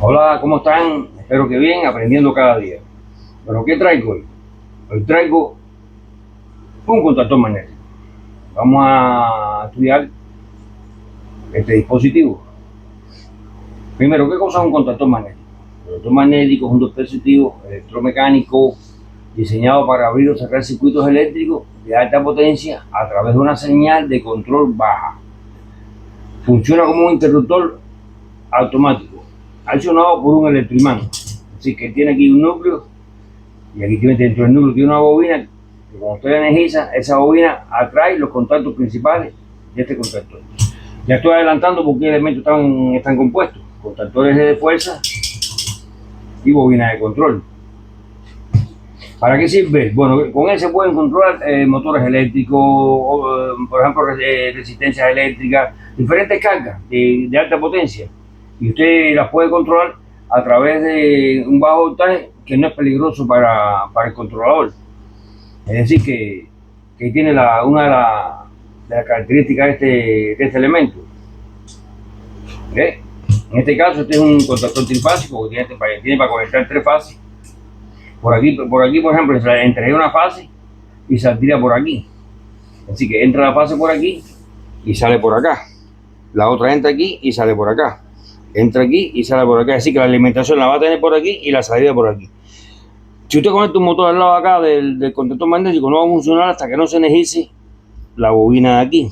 Hola, ¿cómo están? Espero que bien, aprendiendo cada día. Pero ¿qué traigo hoy? Hoy traigo un contactor magnético. Vamos a estudiar este dispositivo. Primero, ¿qué cosa es un contactor magnético? Un contactor magnético es un dispositivo electromecánico diseñado para abrir o cerrar circuitos eléctricos de alta potencia a través de una señal de control baja. Funciona como un interruptor automático, accionado por un electroimán. Así que tiene aquí un núcleo y aquí tiene dentro del núcleo tiene una bobina que cuando usted la energiza, esa bobina atrae los contactos principales de este contactor. Ya estoy adelantando por qué elementos están compuestos: contactores de fuerza y bobina de control. ¿Para qué sirve? Bueno, con él se pueden controlar motores eléctricos, por ejemplo, resistencias eléctricas, diferentes cargas de alta potencia. Y usted las puede controlar a través de un bajo voltaje que no es peligroso para el controlador. Es decir, que tiene una de las características de este elemento. ¿Ve? En este caso, este es un contactor trifásico que tiene para conectar tres fases. Por aquí, por ejemplo, entraría una fase y saldría por aquí. Así que entra la fase por aquí y sale por acá. La otra entra aquí y sale por acá. Entra aquí y sale por acá. Así que la alimentación la va a tener por aquí y la salida por aquí. Si usted conecta un motor al lado acá del contactor magnético, no va a funcionar hasta que no se energice la bobina de aquí.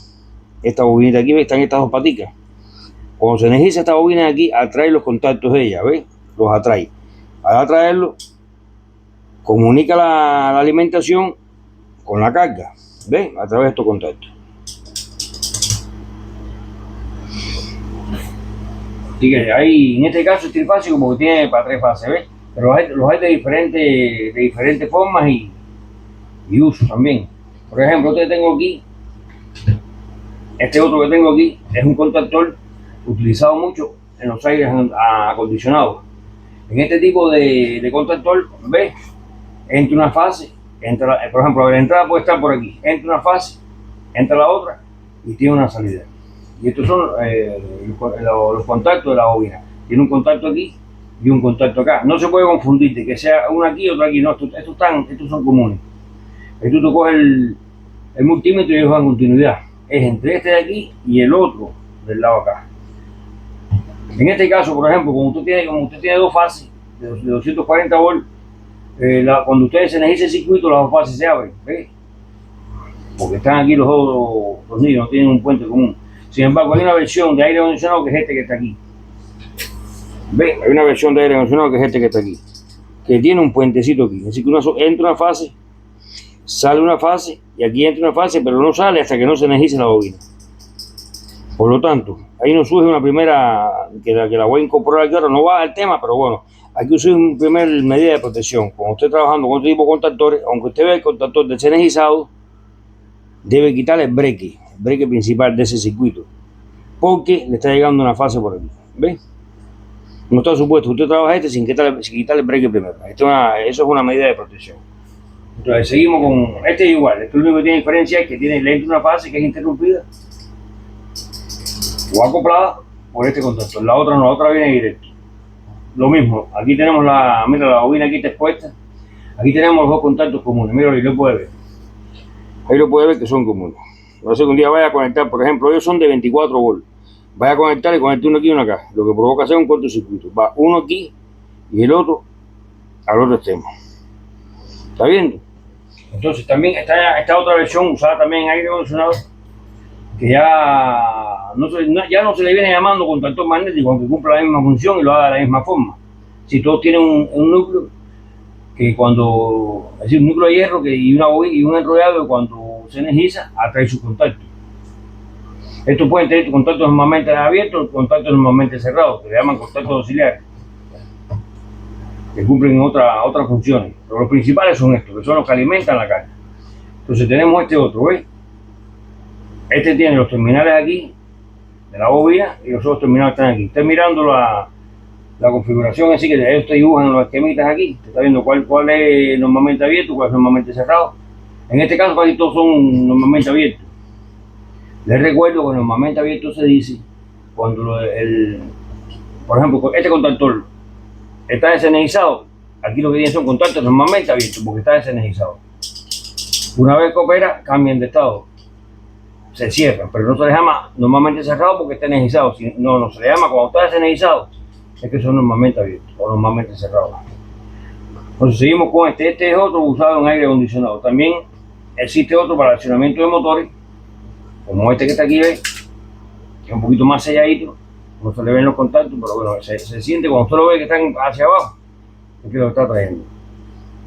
Esta bobina de aquí, ¿ve? Están estas dos paticas. Cuando se energiza esta bobina de aquí, atrae los contactos de ella, ¿ve? Los atrae. Al atraerlo, comunica la alimentación con la carga, ¿ve? A través de estos contactos. Así que ahí, en este caso es trifásico porque tiene para tres fases, ¿ves? Pero los hay de diferentes formas y usos también. Por ejemplo, este otro que tengo aquí es un contactor utilizado mucho en los aires acondicionados. En este tipo de contactor, ¿ves? Entra una fase, por ejemplo, la entrada puede estar por aquí, entra una fase, entra la otra y tiene una salida. Y estos son los contactos de la bobina. Tiene un contacto aquí y un contacto acá. No se puede confundir de que sea uno aquí y otro aquí. No, estos son comunes. Esto tú coges el multímetro y ellos dan continuidad. Es entre este de aquí y el otro del lado acá. En este caso, por ejemplo, como usted tiene dos fases de 240 volts, cuando ustedes se energiza el circuito, las dos fases se abren, ¿ves? Porque están aquí los niños, no tienen un puente común. Sin embargo, hay una versión de aire acondicionado que es este que está aquí. ¿Ves? Hay una versión de aire acondicionado que es este que está aquí, que tiene un puentecito aquí. Así que entra una fase, sale una fase, y aquí entra una fase, pero no sale hasta que no se energice la bobina. Por lo tanto, ahí nos surge una primera, que la voy a incorporar aquí ahora, no va al tema, pero bueno, aquí surge una primera medida de protección. Cuando usted trabajando con este tipo de contactores, aunque usted vea el contactor desenergizado, debe quitar el breque principal de ese circuito, porque le está llegando una fase por aquí. ¿Ve? No está supuesto usted trabaja sin quitar el breque primero. Eso es una medida de protección. Entonces seguimos con este igual. Esto lo único que tiene diferencia es que le entra una fase que es interrumpida o acoplada por este contactor. La otra no, la otra viene directo. Lo mismo, aquí tenemos mira la bobina aquí está expuesta. Aquí tenemos los dos contactos comunes. Mira, ahí lo puede ver. Ahí lo puede ver que son comunes. No sé que un día vaya a conectar, por ejemplo, ellos son de 24 volts. Vaya a conectar y conecte uno aquí y uno acá. Lo que provoca hacer un cortocircuito. Va uno aquí y el otro al otro extremo. ¿Está viendo? Entonces también está esta otra versión usada también en aire acondicionado, que ya no se le viene llamando contactor magnético, aunque cumpla la misma función y lo haga de la misma forma. Si todos tienen un núcleo que es decir, un núcleo de hierro y un enrollado que cuando se energiza atrae sus contactos. Estos pueden tener contactos normalmente abiertos, contactos normalmente cerrados, que le llaman contactos auxiliares, que cumplen otras funciones. Pero los principales son estos, que son los que alimentan la carga. Entonces tenemos este otro, ¿ves? Este tiene los terminales aquí de la bobina y los otros terminales están aquí. Están mirando la configuración, así que ellos te dibujan los esquemitas aquí. Te está viendo cuál es normalmente abierto, cuál es normalmente cerrado. En este caso casi todos son normalmente abiertos. Les recuerdo que normalmente abierto se dice cuando por ejemplo, este contactor está desenergizado, aquí lo que tiene son contactos normalmente abiertos porque está desenergizado. Una vez que opera, cambian de estado, se cierran, pero no se les llama normalmente cerrado porque está energizado. No se le llama cuando está desenergizado, es que son normalmente abiertos o normalmente cerrados. Entonces seguimos con este. Este es otro usado en aire acondicionado. También existe otro para el accionamiento de motores, como este que está aquí, ¿ves? Que es un poquito más selladito, no se le ven los contactos, pero bueno, se siente cuando usted lo ve que están hacia abajo, es que lo está trayendo.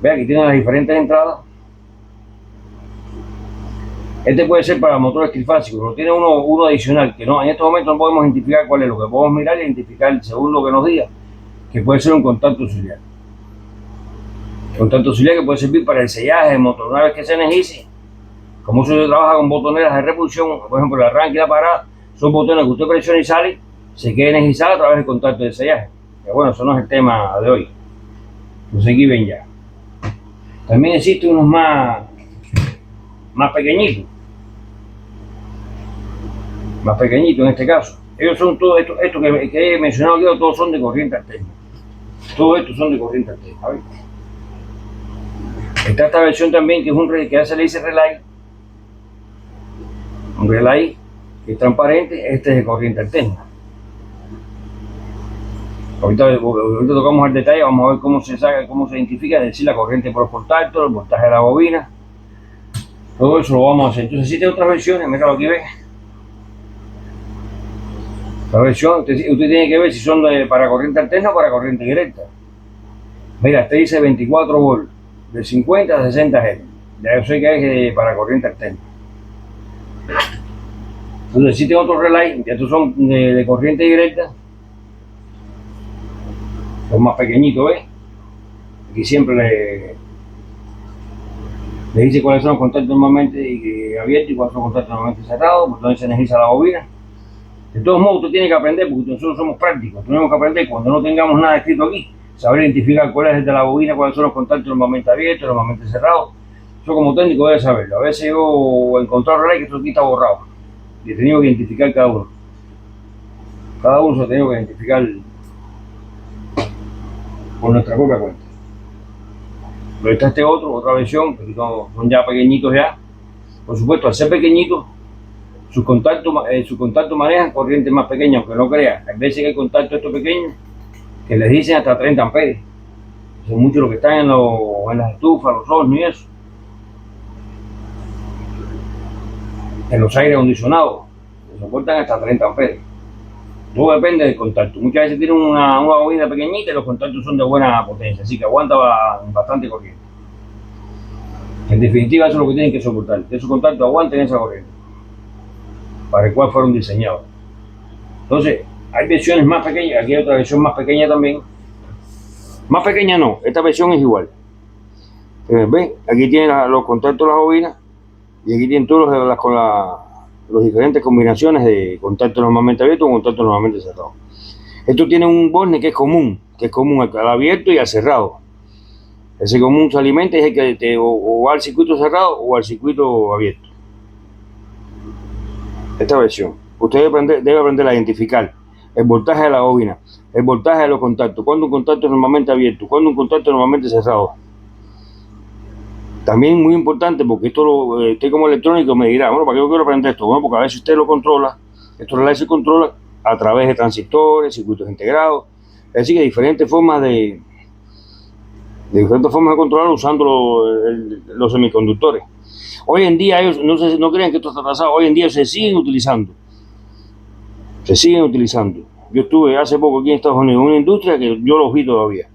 Ve, aquí tiene las diferentes entradas. Este puede ser para motores trifásicos, pero tiene uno adicional, que no, en estos momentos no podemos identificar cuál es. Lo que podemos mirar y identificar, según lo que nos diga, que puede ser un contacto auxiliar. Contacto auxiliar que puede servir para el sellaje del motor. Una vez que se energice, como se trabaja con botoneras de repulsión, por ejemplo el arranque y la parada, son botones que usted presiona y sale, se queda energizado a través del contacto de sellaje. Pero bueno, eso no es el tema de hoy. Entonces aquí ven ya. También existen unos más pequeñitos. Más pequeñitos en este caso. Ellos son todos estos que he mencionado aquí, todos son de corriente alterna. Todos estos son de corriente alterna. ¿Sabes? Está esta versión también que es que ya se le dice relay. Un relay que es transparente, este es de corriente alterna. Ahorita tocamos el detalle, vamos a ver cómo se saca, cómo se identifica, es decir, la corriente por contacto, el voltaje de la bobina. Todo eso lo vamos a hacer. Entonces existen otras versiones, míralo aquí, ve. La versión, usted tiene que ver si son para corriente alterna o para corriente directa. Mira, este dice 24 volts, de 50 a 60 Hz. Ya yo sé que es para corriente alterna. Entonces existen otros relays, estos son de corriente directa. Son más pequeñitos, ¿ves? Aquí siempre le dice cuáles son los contactos normalmente abiertos y cuáles son los contactos normalmente cerrados, por donde se energiza la bobina. De todos modos, usted tiene que aprender, porque nosotros somos prácticos, tenemos que aprender cuando no tengamos nada escrito aquí, saber identificar cuál es el de la bobina, cuáles son los contactos normalmente abiertos, normalmente cerrados. Yo como técnico debe saberlo. A veces yo he encontrado relay que esto aquí está borrado y he tenido que identificar cada uno. Cada uno se ha tenido que identificar por nuestra propia cuenta. Pero está este otra versión, que son ya pequeñitos ya. Por supuesto, al ser pequeñitos, sus contactos manejan corrientes más pequeñas, aunque no crea. Hay veces que hay contactos estos pequeños que les dicen hasta 30 amperes. Son muchos los que están en las estufas, los hornos y eso. En los aires acondicionados, que soportan hasta 30 amperes. Todo depende del contacto. Muchas veces tienen una bobina pequeñita y los contactos son de buena potencia, así que aguanta bastante corriente. En definitiva, eso es lo que tienen que soportar, que esos contactos aguanten esa corriente, para el cual fueron diseñados. Entonces, hay versiones más pequeñas, aquí hay otra versión más pequeña también. Más pequeña no, esta versión es igual. ¿Ven? Aquí tienen los contactos de las bobinas y aquí tienen todos las diferentes combinaciones de contactos normalmente abiertos o contactos normalmente cerrados. Esto tiene un borne que es común al abierto y al cerrado. Ese común se alimenta y es el que o va al circuito cerrado o al circuito abierto. Esta versión, usted debe aprender a identificar el voltaje de la bobina, el voltaje de los contactos, cuando un contacto es normalmente abierto, cuando un contacto es normalmente cerrado. También muy importante, porque usted como electrónico me dirá, bueno, ¿para qué yo quiero aprender esto? Bueno, porque a veces usted lo controla, estos relays se controlan a través de transistores, circuitos integrados, es decir, que diferentes formas de controlar usando los semiconductores. Hoy en día ellos, no crean que esto está atrasado, hoy en día se siguen utilizando. Yo estuve hace poco aquí en Estados Unidos en una industria que yo los vi todavía.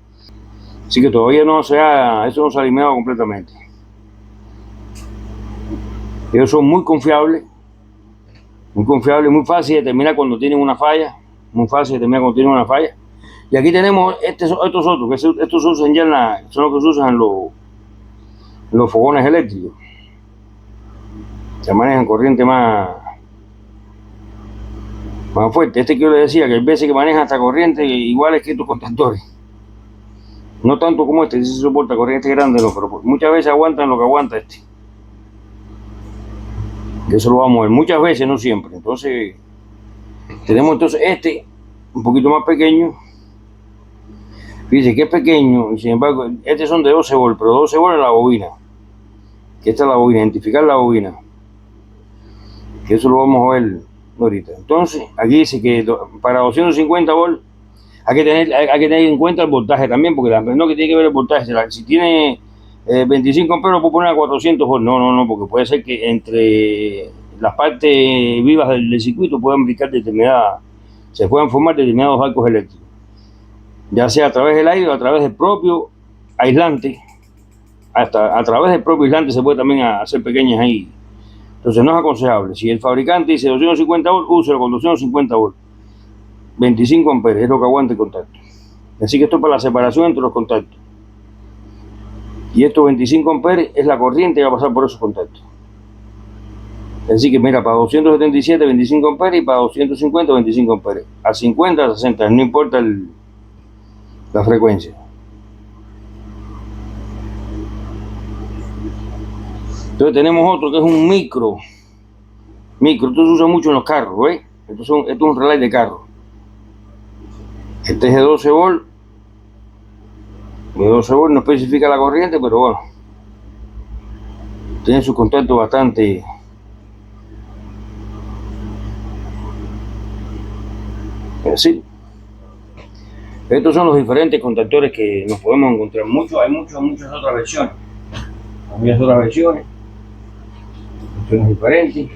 Así que todavía eso no se ha eliminado completamente. Ellos son muy confiables, muy fácil de determinar cuando tienen una falla, Y aquí tenemos estos otros, que estos se usan ya son los que se usan en los fogones eléctricos. Se manejan corriente más fuerte. Este que yo le decía, que hay veces que manejan hasta corriente iguales que estos contactores. No tanto como este, si se soporta corriente grande, no, pero muchas veces aguantan lo que aguanta este. Eso lo vamos a ver muchas veces, no siempre. Fíjense que es pequeño y sin embargo, estos son de 12 volt, pero 12 volt en la bobina. Que esta es la bobina, identificar la bobina. Que eso lo vamos a ver ahorita. Entonces, aquí dice que para 250 volt hay que tener en cuenta el voltaje también, porque no que tiene que ver el voltaje. Si tiene 25 amperes, lo puedo poner a 400 volt. No, porque puede ser que entre las partes vivas del circuito puedan brincar se puedan formar determinados arcos eléctricos, ya sea a través del aire o a través del propio aislante. Hasta a través del propio aislante se puede también hacer pequeñas ahí. Entonces no es aconsejable. Si el fabricante dice 250 volt, úselo con 250 volt. 25 amperes es lo que aguanta el contacto. Así que esto es para la separación entre los contactos. Y estos 25 amperes es la corriente que va a pasar por esos contactos. Así que mira, para 277, 25 amperes y para 250, 25 amperes. A 50, a 60, no importa la frecuencia. Entonces tenemos otro que es un micro. Esto se usa mucho en los carros, ¿ves? Esto es un relay de carro. Este es de 12 volt. De 12 volt no especifica la corriente, pero bueno. Tiene sus contactos bastante... Sí. Estos son los diferentes contactores que nos podemos encontrar. Hay muchas otras versiones. Versiones diferentes.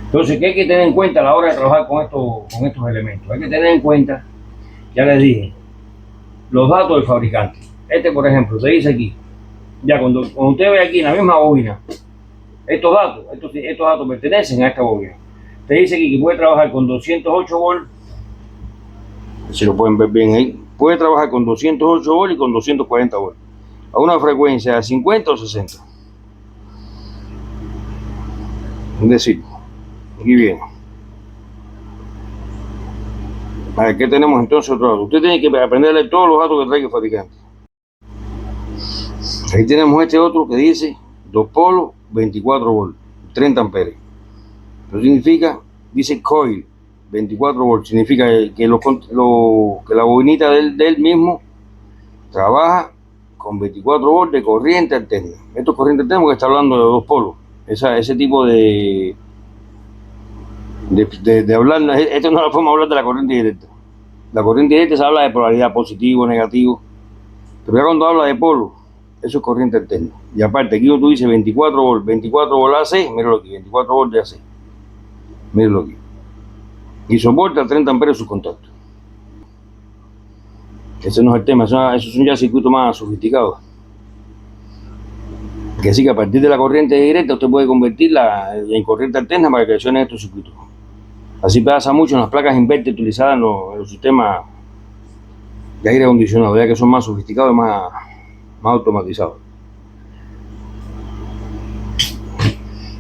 Entonces, ¿qué hay que tener en cuenta a la hora de trabajar con estos elementos? Hay que tener en cuenta, ya les dije, los datos del fabricante. Por ejemplo, te dice aquí, ya cuando usted ve aquí en la misma bobina, estos datos pertenecen a esta bobina. Te dice aquí que puede trabajar con 208 volt, si lo pueden ver bien ahí, puede trabajar con 208 volt y con 240 volt, a una frecuencia de 50 o 60. Es decir, aquí viene. A ver, ¿qué tenemos entonces otro dato? Usted tiene que aprender a leer todos los datos que trae el fabricante. Ahí tenemos este otro que dice 2 polos, 24 volt, 30 amperes. Eso significa, dice coil, 24 volt. Significa que la bobinita de él mismo trabaja con 24 volt de corriente alterna. Esto es corriente alterna porque está hablando de 2 polos. Ese tipo de hablar, esto no es la forma de hablar de la corriente directa. La corriente directa se habla de polaridad, positivo, negativo. Pero ya cuando habla de polo, eso es corriente alterna. Y aparte, aquí tú dices 24 volt AC, míralo aquí, 24 volt de AC. Míralo aquí. Y soporta a 30 amperes sus contactos. Ese no es el tema, esos son ya circuitos más sofisticados. Que sí que a partir de la corriente directa usted puede convertirla en corriente alterna para que accione estos circuitos. Así pasa mucho en las placas inverter utilizadas en los sistemas de aire acondicionado, ya que son más sofisticados y más automatizados.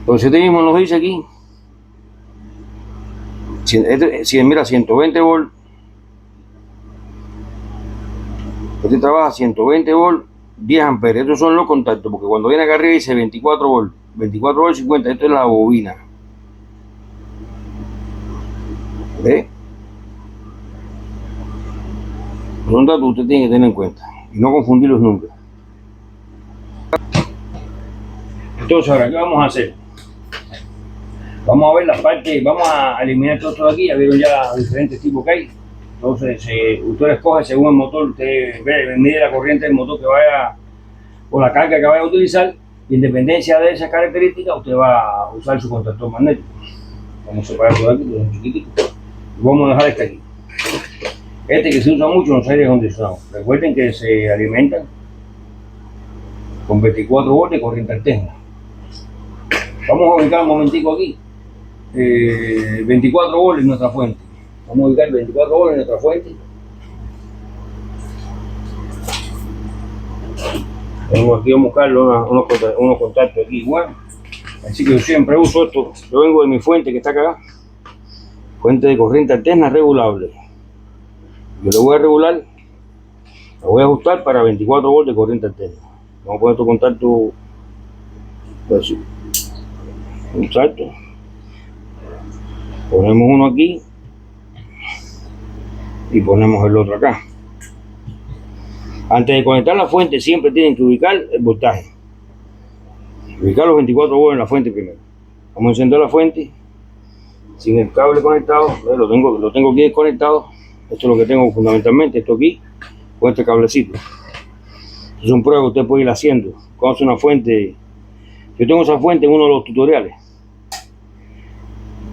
Entonces este mismo nos dice aquí, mira, 120 volt, este trabaja 120 volt, 10 amperes. Estos son los contactos, porque cuando viene acá arriba dice 24 volt 50, esto es la bobina. ¿Ve? Son datos que usted tiene que tener en cuenta y no confundirlos nunca. Entonces ahora, ¿qué vamos a hacer? Vamos a ver las partes, vamos a eliminar todo esto de aquí. Ya vieron ya los diferentes tipos que hay. Entonces usted escoge según el motor, usted mide la corriente del motor que vaya o la carga que vaya a utilizar, y en dependencia de esas características usted va a usar su contactor magnético. Vamos a separar todo aquí, todo un chiquitito. Vamos a dejar este aquí. Este que se usa mucho en los aires acondicionados. Recuerden que se alimentan con 24 volts de corriente alterna. Vamos a ubicar un momentico aquí 24 volts en nuestra fuente. Vamos a ubicar 24 volts en nuestra fuente. Vamos aquí a buscar unos contactos aquí igual. Así que yo siempre uso esto. Yo vengo de mi fuente que está acá. Fuente de corriente alterna regulable. Yo le voy a regular, lo voy a ajustar para 24 volts de corriente alterna. Vamos a poner estos contactos así. Un salto. Ponemos uno aquí y ponemos el otro acá. Antes de conectar la fuente siempre tienen que ubicar el voltaje. Ubicar los 24 volts en la fuente primero. Vamos a encender la fuente sin el cable conectado. Lo tengo aquí desconectado. Esto es lo que tengo fundamentalmente, esto aquí, con este cablecito. Es un prueba que usted puede ir haciendo. Cuando hace una fuente, yo tengo esa fuente en uno de los tutoriales.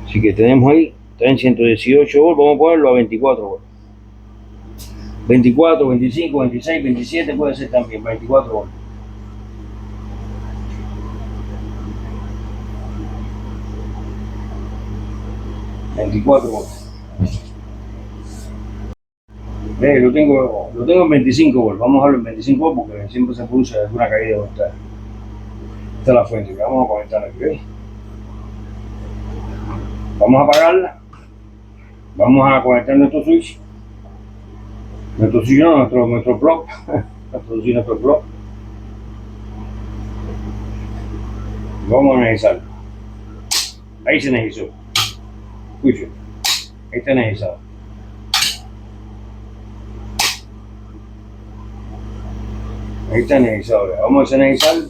Así que tenemos ahí, está en 118 volts, vamos a ponerlo a 24 volts. 24, 25, 26, 27 puede ser también, 24 volts. Lo tengo en 25 volts, vamos a verlo en 25 volts porque siempre se produce alguna caída de voltaje. Esta es la fuente que vamos a conectar aquí, ¿ves? Vamos a apagarla, vamos a conectar nuestro switch, nuestro plug, nuestro plug. Vamos a energizarlo. Ahí se energizó. Escuchen, ahí está energizado. Ahí está energizado. Vamos a desenergizarlo.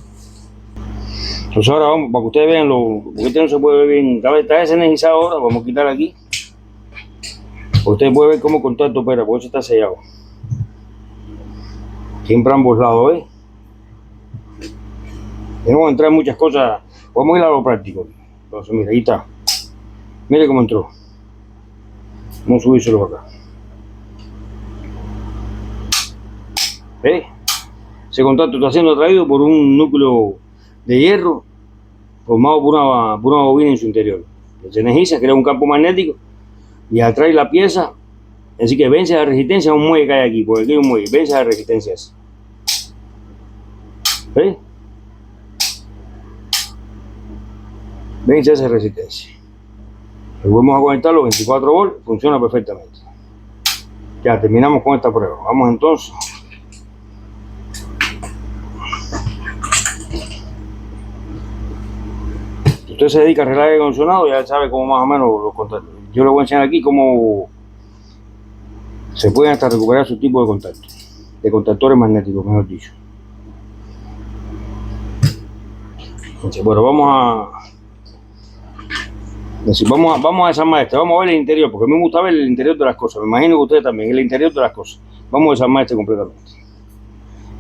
Entonces ahora vamos, para que ustedes vean porque este no se puede ver bien. Está desenergizado ahora, vamos a quitar aquí. Ustedes pueden ver cómo el contacto opera, porque eso está sellado. Siempre a ambos lados, ¿eh? Tenemos que entrar en muchas cosas. Vamos a ir a lo práctico. Entonces, mira, ahí está. Mire cómo entró. Vamos a subírselo para acá. ¿Ves? Ese contacto está siendo atraído por un núcleo de hierro formado por una bobina en su interior. Se energiza, crea un campo magnético y atrae la pieza. Así que vence la resistencia a un muelle que hay aquí, porque aquí hay un muelle, vence la resistencia esa. ¿Ves? Vence esa resistencia. Volvemos a conectar los 24 volts, funciona perfectamente. Ya terminamos con esta prueba. Vamos entonces. Si usted se dedica a arreglar aire acondicionado, ya sabe cómo más o menos los contactos. Yo le voy a enseñar aquí cómo se pueden hasta recuperar su tipo de contactos, de contactores magnéticos, mejor dicho. Entonces, bueno, vamos a desarmar este, vamos a ver el interior, porque a mí me gusta ver el interior de las cosas, me imagino que ustedes también, el interior de las cosas. Vamos a desarmar este completamente.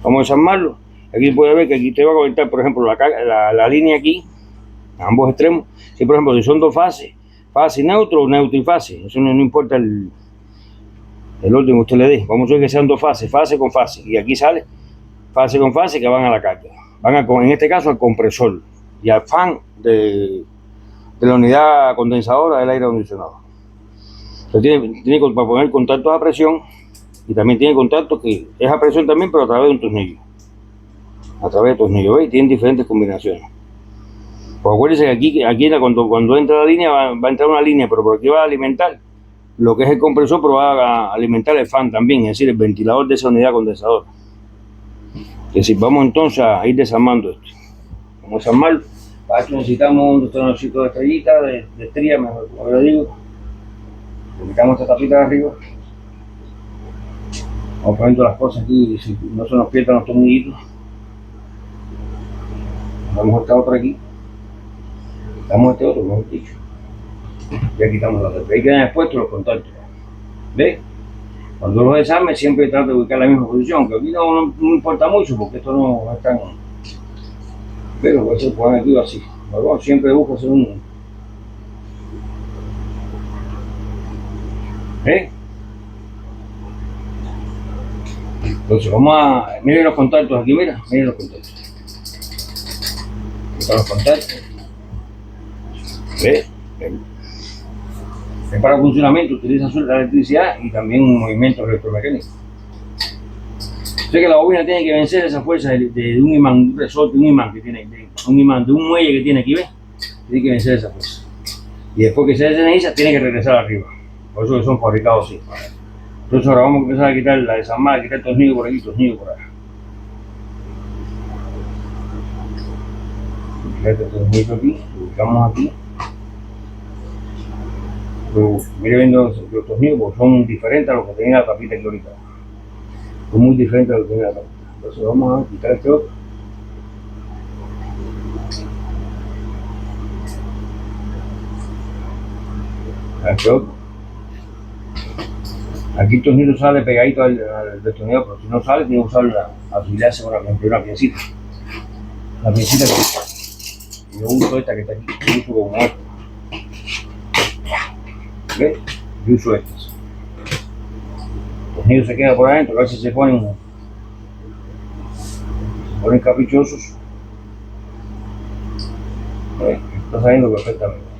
Vamos a desarmarlo. Aquí puede ver que aquí te va a conectar, por ejemplo, la línea aquí, a ambos extremos. Si, por ejemplo, si son dos fases, fase y neutro y fase, eso no importa el orden que usted le dé. Vamos a ver que sean dos fases, fase con fase, y aquí sale fase con fase que van a la carga. En este caso al compresor y al fan de la unidad condensadora del aire acondicionado. Entonces tiene para poner contactos a presión y también tiene contactos que es a presión también, pero a través de un tornillo. A través de tornillo, ¿veis? Tienen diferentes combinaciones. Pues acuérdense que aquí cuando entra la línea va a entrar una línea, pero por aquí va a alimentar lo que es el compresor, pero va a alimentar el fan también, es decir, el ventilador de esa unidad condensadora. Es decir, vamos entonces a ir desarmando esto. Vamos a desarmarlo. Para esto necesitamos un tornillo de estrellita, de estría, mejor, como le digo. Le quitamos esta tapita de arriba. Vamos poniendo las cosas aquí, si no se nos pierdan los tornillitos. Vamos a esta otra aquí. Quitamos este otro, mejor dicho. Ya quitamos la otra. Ahí quedan expuestos los contactos. ¿Ves? Cuando los desarme siempre trato de ubicar la misma posición, que aquí no importa mucho porque esto no es tan... Pero puede ser poner aquí así. Bueno, siempre busco hacer un... Entonces vamos a... Miren los contactos aquí, miren los contactos. Aquí están los contactos. ¿Ves? Es para funcionamiento, utiliza la electricidad y también movimientos electromecánicos. Sé que la bobina tiene que vencer esa fuerza de un imán, un resorte, un imán que tiene, un imán de un muelle que tiene aquí, ¿ves? Tiene que vencer esa fuerza. Y después que se desenergiza, tiene que regresar arriba. Por eso que son fabricados así. Entonces ahora vamos a empezar a quitar la desarmada, quitar el tornillo por aquí, tornillo por acá. Quitar este tornillo aquí, lo ubicamos aquí. Mire viendo los tornillos porque son diferentes a los que tenía la tapita aquí ahorita. Es muy diferente a lo que tiene la parte. Entonces vamos a quitar este otro. Este otro. Aquí el tornillo sale pegadito al destornillador, pero si no sale, tiene que usar auxiliarse con una piecita. La piecita que yo uso esta que está aquí, yo uso como esta. ¿Ves? Yo uso estas. El tornillo se queda por adentro, a veces se ponen caprichosos. Está saliendo perfectamente.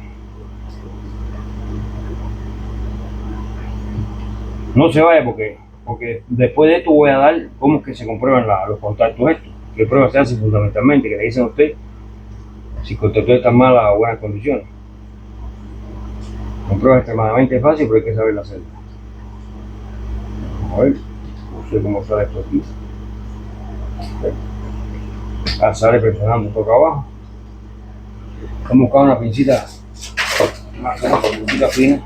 No se vaya porque después de esto voy a dar cómo es que se comprueban los contactos estos. ¿Qué pruebas se hacen fundamentalmente? Que le dicen a usted si el contactor está en malas o buenas condiciones. Son pruebas extremadamente fáciles, pero hay que saberlas hacer. Vamos a ver, no sé cómo sale esto aquí. Sale presionando un poco abajo. Vamos a buscar una pincita más una pincita fina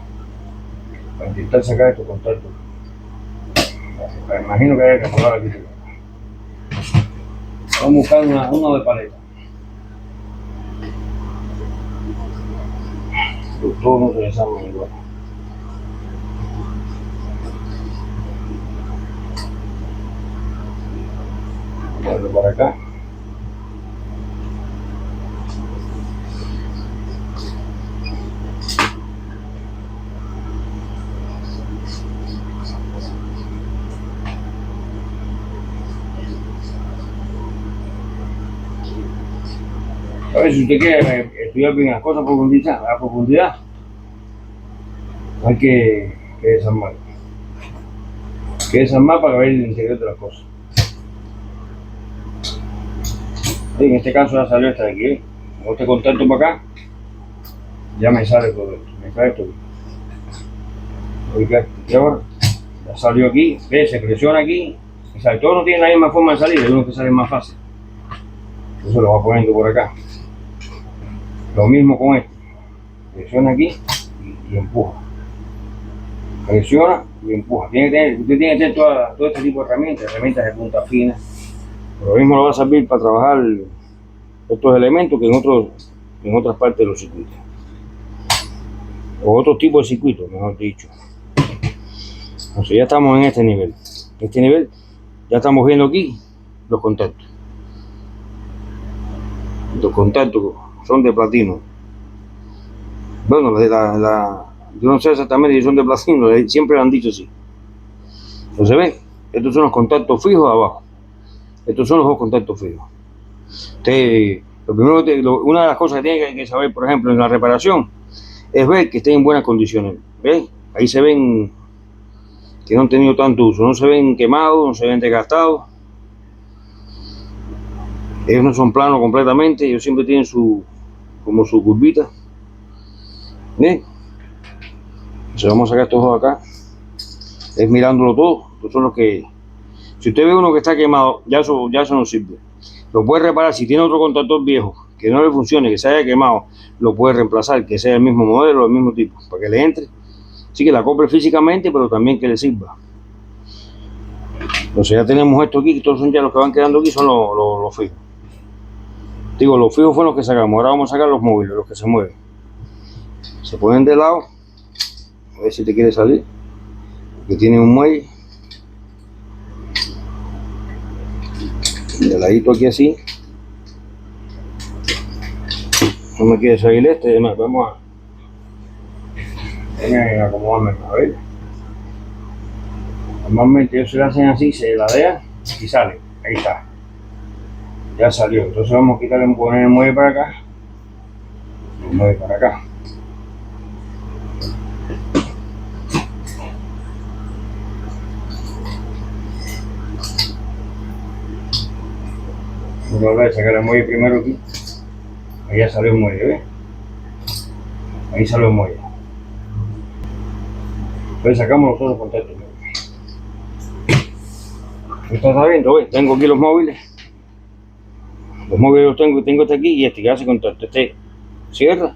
para intentar sacar estos contactos. Me imagino que hay que poner aquí. Vamos a buscar uno de paleta. Todos no se desarman igual. Vamos a verlo para acá. A ver, si usted quiere estudiar bien las cosas a profundidad, hay que desarmar. Que desarmar para ver el interior de las cosas. En este caso ya salió esta de aquí. Con este contacto para acá, ya me sale todo esto. Me sale esto aquí. Y ahora ya salió aquí, ve, se presiona aquí. Y sale. Todo no tiene la misma forma de salir, hay unos que salen más fácil. Eso lo va poniendo por acá. Lo mismo con este. Presiona aquí y empuja. Presiona y empuja. Usted tiene que tener todo este tipo de herramientas de punta fina. Pero lo mismo lo va a servir para trabajar estos elementos que en otras partes de los circuitos. O otro tipo de circuitos, mejor dicho. Entonces ya estamos en este nivel. En este nivel ya estamos viendo aquí los contactos. Los contactos son de platino. Bueno, yo no sé exactamente si son de platino, siempre lo han dicho así. Entonces ven, estos son los contactos fijos abajo. Estos son los dos contactos fijos. Una de las cosas que tiene que saber, por ejemplo, en la reparación, es ver que estén en buenas condiciones. ¿Ven? Ahí se ven que no han tenido tanto uso, no se ven quemados, no se ven desgastados. Ellos no son planos completamente, ellos siempre tienen como su curvita. Bien, entonces vamos a sacar estos dos acá, es mirándolo todo. Estos son los que, si usted ve uno que está quemado, ya eso no sirve. Lo puede reparar. Si tiene otro contactor viejo que no le funcione, que se haya quemado, lo puede reemplazar, que sea el mismo modelo, el mismo tipo, para que le entre. Sí, que la compre físicamente, pero también que le sirva. Entonces ya tenemos esto aquí, que todos son ya los que van quedando aquí, son los fijos. Digo, los fijos fueron los que sacamos, ahora vamos a sacar los móviles, los que se mueven. Se ponen de lado, a ver si te quiere salir, que tiene un muelle. De ladito aquí así. No me quiere salir este, además, vamos a acomodarme, a ver. Normalmente ellos se lo hacen así, se ladean y sale. Ahí está. Ya salió. Entonces vamos a quitarle, poner el muelle para acá. El muelle para acá. Vamos a sacar el muelle primero aquí. Ahí ya salió el muelle, ¿ves? Ahí salió el muelle. Entonces sacamos los otros contactos. ¿Usted está viendo? ¿Ves? Tengo aquí los móviles. Los móviles los tengo este aquí y este que hace contacto. Este cierra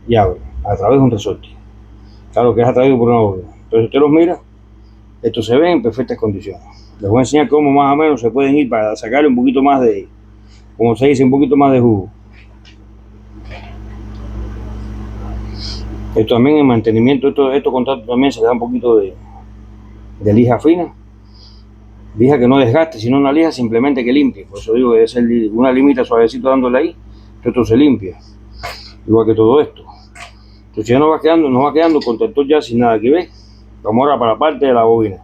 y abre a través de un resorte. Claro que es atraído por una bobina. Entonces usted los mira, Estos se ven en perfectas condiciones. Les voy a enseñar cómo más o menos se pueden ir para sacarle un poquito más de, como se dice, un poquito más de jugo. Esto también en mantenimiento, estos contactos también se le da un poquito de lija fina. Lija que no desgaste, sino una lija simplemente que limpie. Por eso digo que es una limita suavecito dándole ahí, que esto se limpia. Igual que todo esto. Entonces ya nos va quedando el contactor ya sin nada que ver. Vamos ahora para la parte de la bobina.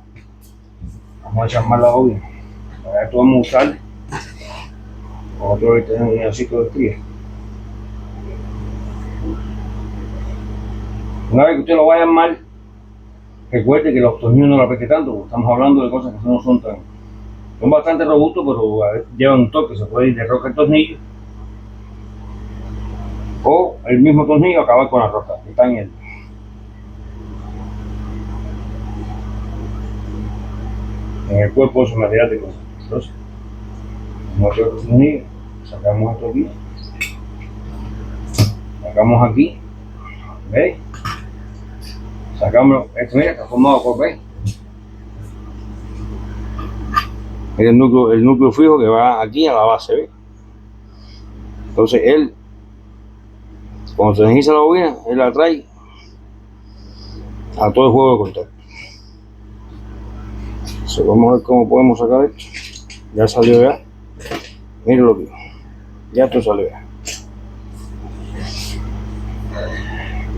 Vamos a echar más la bobina. Para esto vamos a usar otro que tenemos un pedacito de estría. Una vez que usted lo vaya a armar, recuerde que los tornillos no lo apriete tanto, porque estamos hablando de cosas que no son bastante robustos, pero a veces llevan un toque, se puede ir de rosca el tornillo, o el mismo tornillo acabar con la rosca, que está en el cuerpo de su material de cosas. Entonces, vamos a hacer otro tornillo, sacamos esto aquí, sacamos aquí, ¿veis? Sacamos esto, mira, está formado por, ¿veis? Es el núcleo fijo que va aquí a la base, ¿ves? Entonces él, cuando se energiza la bobina, él la trae a todo el juego de contacto. Entonces vamos a ver cómo podemos sacar esto. Ya salió ya. Miren lo que ya esto salió ya.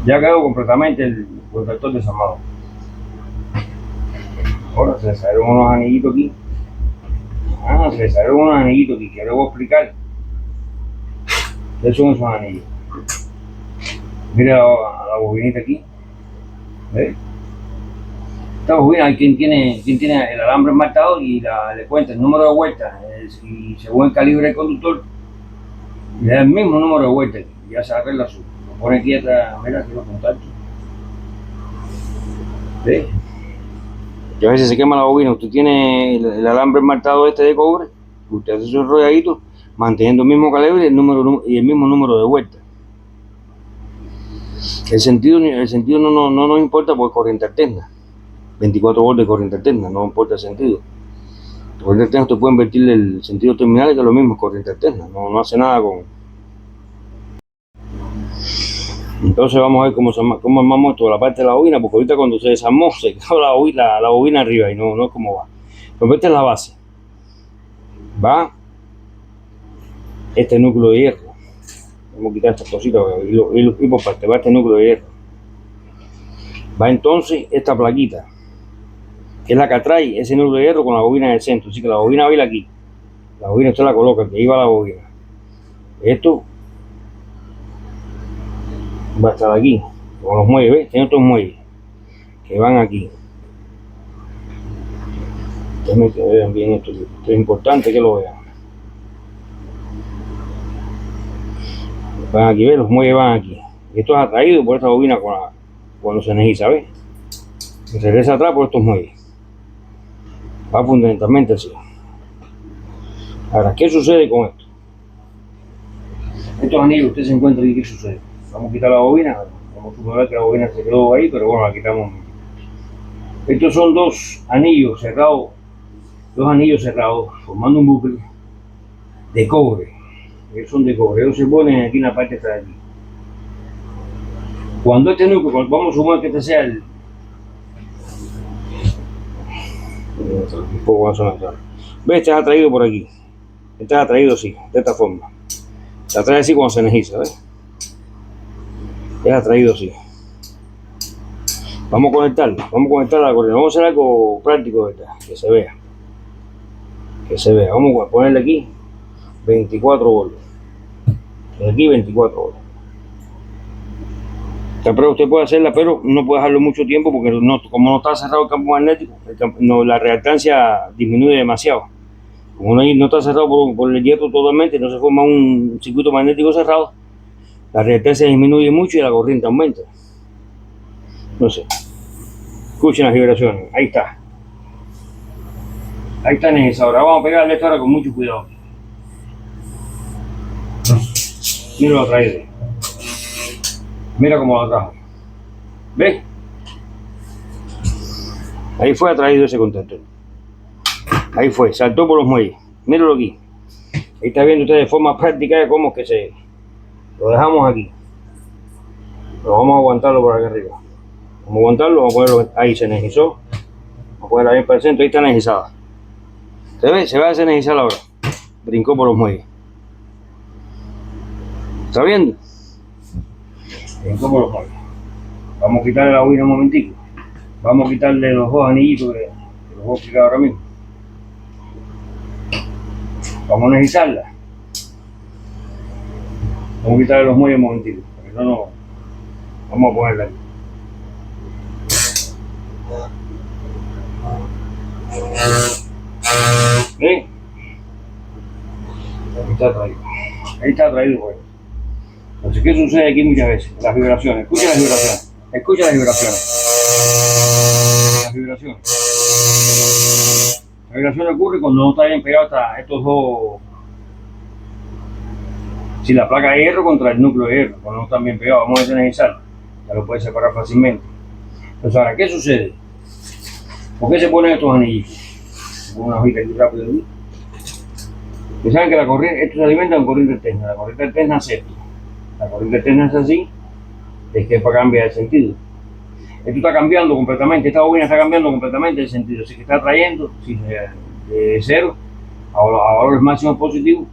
Ya quedó completamente el contactor desarmado. Ahora se le salieron unos anillitos aquí. Se le salieron unos anillitos aquí, que les voy a explicar qué son esos anillos. Mira la bobinita aquí. ¿Ves? Esta bobina hay quien tiene el alambre enmarcado y le cuenta el número de vueltas y según el calibre del conductor le da el mismo número de vueltas y ya se arregla su. Lo pone aquí atrás, mira aquí los contactos. ¿Ves? Que a veces se quema la bobina, usted tiene el alambre enmarcado este de cobre, usted hace su enrolladito manteniendo el mismo calibre y el mismo número de vueltas. El sentido no nos importa porque es corriente alterna, 24 volts de corriente alterna, no importa el sentido. La corriente alterna usted puede invertirle el sentido terminal, que es lo mismo, es corriente alterna, no hace nada con. Entonces vamos a ver cómo armamos esto, la parte de la bobina, porque ahorita cuando se desarmó se quedó la bobina arriba y no es como va. Pero esta es la base. Va este núcleo de hierro. Vamos a quitar estas cositas y por parte va este núcleo de hierro. Va entonces esta plaquita, que es la que atrae ese núcleo de hierro con la bobina en el centro. Así que la bobina va a ir aquí. La bobina usted la coloca, que ahí va la bobina. Esto va a estar aquí, con los muelles, ¿ves? Tiene otros muelles que van aquí. Déjenme que vean bien esto es importante que lo vean. Van aquí, ¿ves? Los muelles van aquí. Y esto es atraído por esta bobina cuando se energiza, ¿ves? Se regresa atrás por estos muelles. Va fundamentalmente así. Ahora, ¿qué sucede con esto? Estos anillos, usted se encuentra aquí, ¿qué sucede? Vamos a quitar la bobina, vamos a suponer que la bobina se quedó ahí, pero bueno, la quitamos. Estos son dos anillos cerrados, formando un bucle de cobre. Ellos son de cobre, ellos se ponen aquí en la parte de aquí. Cuando este núcleo, vamos a suponer que este sea el. Un poco más o menos. ¿Ves? Este es atraído por aquí. Este es atraído así, de esta forma. Se atrae así cuando se energiza, ¿ves? Es atraído así. Vamos a conectar la corriente. Vamos a hacer algo práctico, ¿verdad? Que se vea. Vamos a ponerle aquí 24 volts. Aquí 24 volts. Esta prueba usted puede hacerla, pero no puede dejarlo mucho tiempo porque como no está cerrado el campo magnético, la reactancia disminuye demasiado. Como no está cerrado por el hierro totalmente, no se forma un circuito magnético cerrado, la reactancia disminuye mucho y la corriente aumenta. No sé. Escuchen las vibraciones. Ahí está. Ahí está en esa hora. Vamos a pegarle esta hora con mucho cuidado. Mira lo traído. Mira cómo lo trajo. ¿Ves? Ahí fue atraído ese contacto. Ahí fue, saltó por los muelles. Míralo aquí. Ahí está viendo usted de forma práctica de cómo es que se... Lo dejamos aquí. Pero vamos a aguantarlo por aquí arriba. Vamos a aguantarlo, vamos a ponerlo ahí, se energizó. Vamos a ponerlo ahí para el centro, ahí está energizada. ¿Se ve? Se va a desenergizar ahora. Brincó por los muelles. ¿Está viendo? Brincó por los muelles. Vamos a quitarle la bobina un momentico. Vamos a quitarle los dos anillitos que los voy a explicar ahora mismo. Vamos a energizarla. Vamos a quitarle los muelles un momentito. Porque no. Vamos a ponerla aquí. ¿Ven? Ahí está atraído. Ahí está atraído, pues. Entonces, ¿qué sucede aquí muchas veces? Las vibraciones. Escucha las vibraciones. Escucha las vibraciones. Las vibraciones. La vibración ocurre cuando no está bien pegado hasta estos dos. Si la placa de hierro contra el núcleo de hierro, cuando no están bien pegados, vamos a desenergizar. Ya lo puedes separar fácilmente. Entonces, ahora, ¿qué sucede? ¿Por qué se ponen estos anillitos? Una hojita aquí rápido. Ustedes saben que la corriente, esto se alimenta con corriente alterna. La corriente alterna es esto. La corriente alterna es así, es que cambia de sentido. Esto está cambiando completamente, esta bobina está cambiando completamente de sentido. Así que está trayendo de cero a valores máximos positivos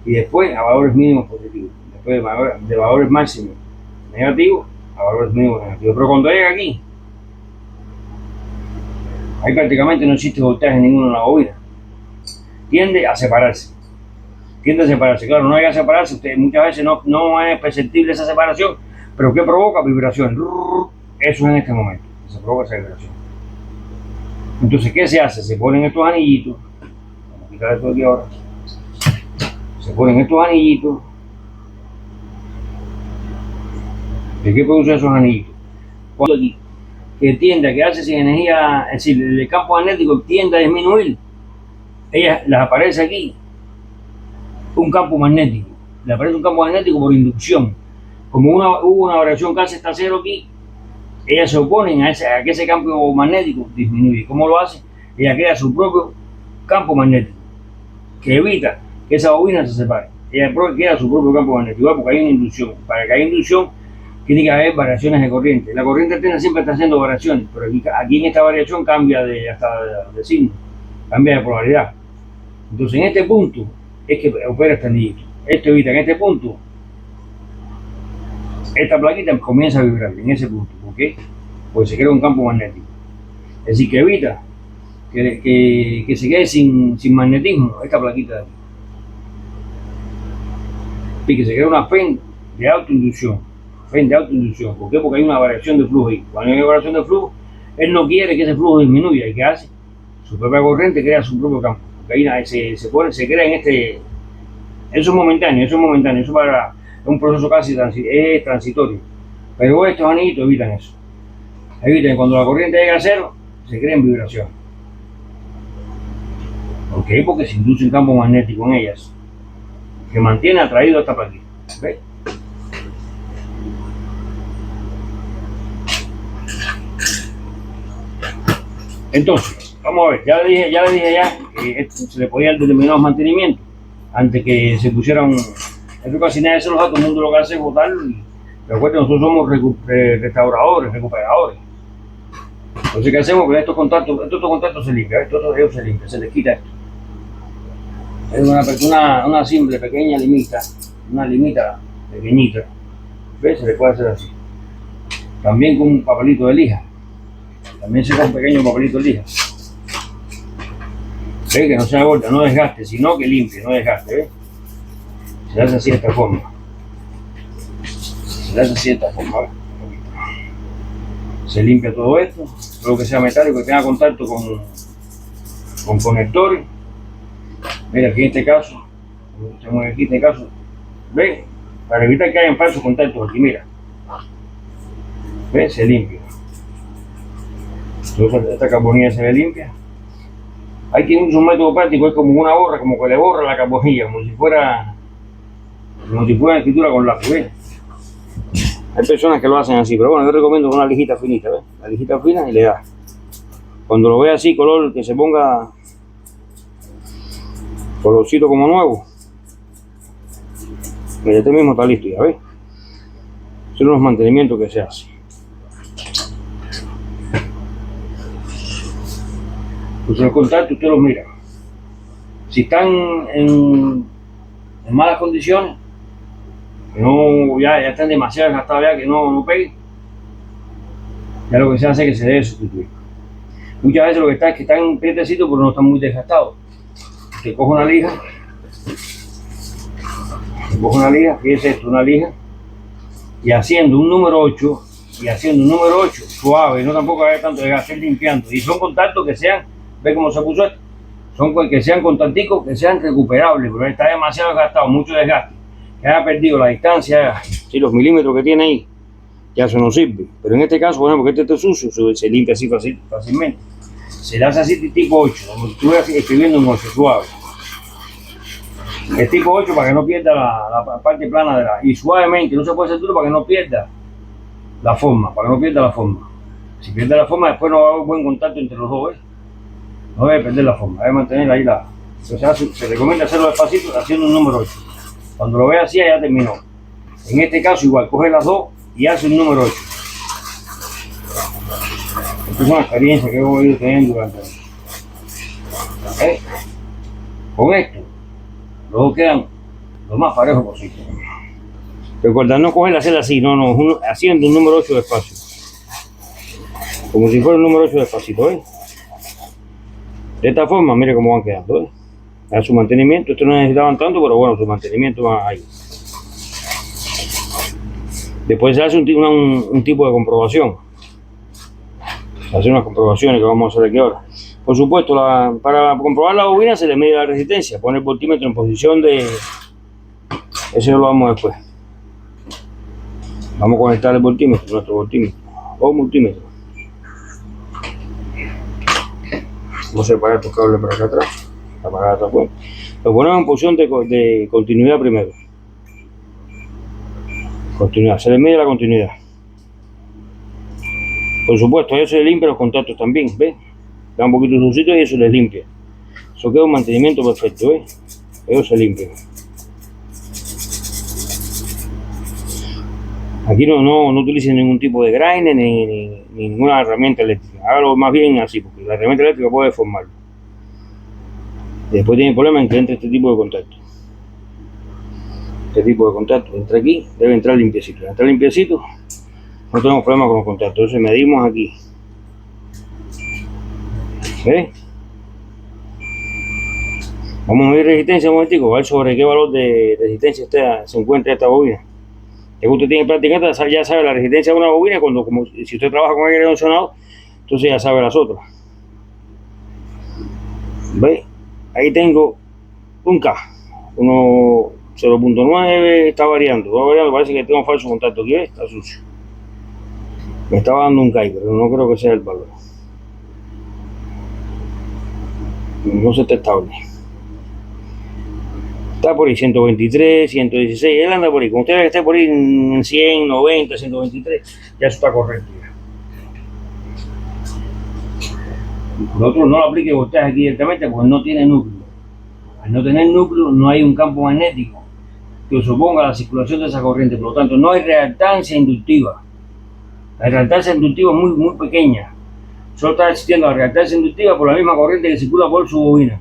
y después a valores mínimos positivos. Después de valores máximos negativos a valores mínimos negativos. Pero cuando llega aquí, ahí prácticamente no existe voltaje ninguno en la bobina. Tiende a separarse. Claro, no hay que separarse. Muchas veces no es perceptible esa separación, pero ¿qué provoca? Vibración. Eso es en este momento. Se provoca esa vibración. Entonces, ¿qué se hace? Se ponen estos anillitos. Vamos a quitar esto aquí ahora. Se ponen estos anillitos. ¿De qué producen esos anillitos? Cuando aquí, que tiende a quedarse sin energía, es decir, el campo magnético tiende a disminuir, ellas les aparece aquí un campo magnético. Le aparece un campo magnético por inducción. Como hubo una variación casi hasta cero aquí, ellas se oponen a que ese campo magnético disminuye. ¿Cómo lo hace? Ella crea su propio campo magnético, que evita que esa bobina se separe. Ella crea su propio campo magnético, porque hay una inducción. Para que haya inducción, tiene que haber variaciones de corriente. La corriente alterna siempre está haciendo variaciones, pero aquí en esta variación cambia hasta de signo, cambia de polaridad. Entonces, en este punto es que opera este anillito. Esto evita en este punto, esta plaquita comienza a vibrar en ese punto. ¿Por qué? Porque se crea un campo magnético. Es decir, que evita que se quede sin magnetismo esta plaquita de aquí. Y que se crea una FEN de autoinducción. ¿Por qué? Porque hay una variación de flujo ahí. Cuando hay una variación de flujo, él no quiere que ese flujo disminuya. ¿Y qué hace? Su propia corriente crea su propio campo. Porque ahí se crea en este. Eso es momentáneo. Eso es un proceso casi transitorio. Pero estos anillitos evitan eso. Evitan que cuando la corriente llega a cero, se creen vibraciones. ¿Por qué? Porque se induce un campo magnético en ellas que mantiene atraído a esta plaquita. ¿Ves? Entonces, vamos a ver, ya le dije que se le podía determinar los mantenimientos antes que se pusieran. Esto casi nadie se los da, todo el mundo lo que hace es botarlo. Pero acuérdense, nosotros somos restauradores, recuperadores. Entonces, ¿qué hacemos con estos contactos? Estos contactos se limpian, ellos se limpian, se les quita esto. Es una simple, pequeña limita, una limita pequeñita. ¿Ves? Se le puede hacer así. También con un papelito de lija. También se da un pequeño papelito de lija. ¿Ves? Que no se agota, no desgaste, sino que limpie, no desgaste. ¿Ves? Se hace así de esta forma. Se limpia todo esto, todo lo que sea metálico, que tenga contacto con conectores. Mira, aquí en este caso, ¿ves? Para evitar que hayan falsos contactos aquí, mira. ¿Ves? Se limpia. Entonces esta carbonilla se ve limpia. Hay quien usa un método práctico, es como una borra, como que le borra la carbonilla, como si fuera una escritura con lápiz, ¿ves? Hay personas que lo hacen así, pero bueno, yo recomiendo una lijita finita, ¿ves? La lijita fina y le da. Cuando lo vea así, color que se ponga colorcito como nuevo, mira, este mismo está listo, ya ves. Son los mantenimientos que se hacen. Entonces los contactos usted los mira. Si están en malas condiciones, no, ya están demasiado desgastados, ya que no peguen, ya lo que se hace es que se debe sustituir. Muchas veces lo que está es que están prietecitos pero no están muy desgastados. Usted coge una lija, fíjese esto, una lija, y haciendo un número 8, suave, no tampoco hay tanto desgaste, limpiando. Y son contactos que sean, ve cómo se puso esto, son que sean contacticos que sean recuperables, pero está demasiado desgastado, mucho desgaste, que haya perdido la distancia, y los milímetros que tiene ahí, ya eso no sirve. Pero en este caso, por ejemplo, que este esté sucio, se limpia así fácilmente. Se le hace así tipo 8, como si estuviera escribiendo un 8, suave. El tipo 8 para que no pierda la parte plana de y suavemente, no se puede hacer duro para que no pierda la forma, Si pierde la forma, después no va a haber buen contacto entre los dos, ¿ves? No debe perder la forma, debe mantener ahí se recomienda hacerlo despacito haciendo un número 8. Cuando lo vea así, ya terminó. En este caso igual, coge las dos y hace un número 8. Esta es una experiencia que he ido teniendo durante años. Con esto, los dos quedan lo más parejos posible. Recuerda, no coger la hacer así, haciendo un número 8 despacio. Como si fuera un número 8 despacito, ¿ves? De esta forma, mire cómo van quedando, ¿ves? A su mantenimiento, esto no necesitaban tanto, pero bueno, su mantenimiento va ahí. Después se hace un tipo de comprobación. Se hacen unas comprobaciones que vamos a hacer aquí ahora. Por supuesto, para comprobar la bobina se le mide la resistencia, pone el voltímetro en posición de... Eso lo vamos después. Vamos a conectar el voltímetro, nuestro voltímetro o multímetro. Vamos a separar estos cables para acá atrás, apagar esta fuente. Lo ponemos en posición de continuidad primero. Continuidad, se le mide la continuidad. Por supuesto, eso se limpia los contactos también, ¿ves? Da un poquito sucito y eso les limpia. Eso queda un mantenimiento perfecto, ¿ves? Eso se limpia. Aquí no utilicen ningún tipo de grinder ni ninguna herramienta eléctrica. Hágalo más bien así, porque la herramienta eléctrica puede deformarlo. Después tiene problema en que entre este tipo de contacto. Entra aquí, debe entrar limpiecito. Entra limpiecito, no tenemos problema con los contactos. Entonces medimos aquí. ¿Ves? Vamos a medir resistencia un momentico, a ver sobre qué valor de resistencia se encuentra esta bobina. Ya que usted tiene práctica, ya sabe la resistencia de una bobina, como si usted trabaja con aire acondicionado, entonces ya sabe las otras. ¿Ves? Ahí tengo un K, 0.9, está variando, parece que tengo falso contacto aquí, ¿ves? Está sucio. Me estaba dando un K, pero no creo que sea el valor. No se está estable. Está por ahí 123, 116, él anda por ahí. Como usted ve que esté por ahí en 100, 90, 123, ya eso está correcto. Nosotros no lo aplique voltaje aquí directamente porque no tiene núcleo. Al no tener núcleo no hay un campo magnético que suponga la circulación de esa corriente, por lo tanto no hay reactancia inductiva. La reactancia inductiva es muy pequeña. Solo está existiendo la reactancia inductiva por la misma corriente que circula por su bobina,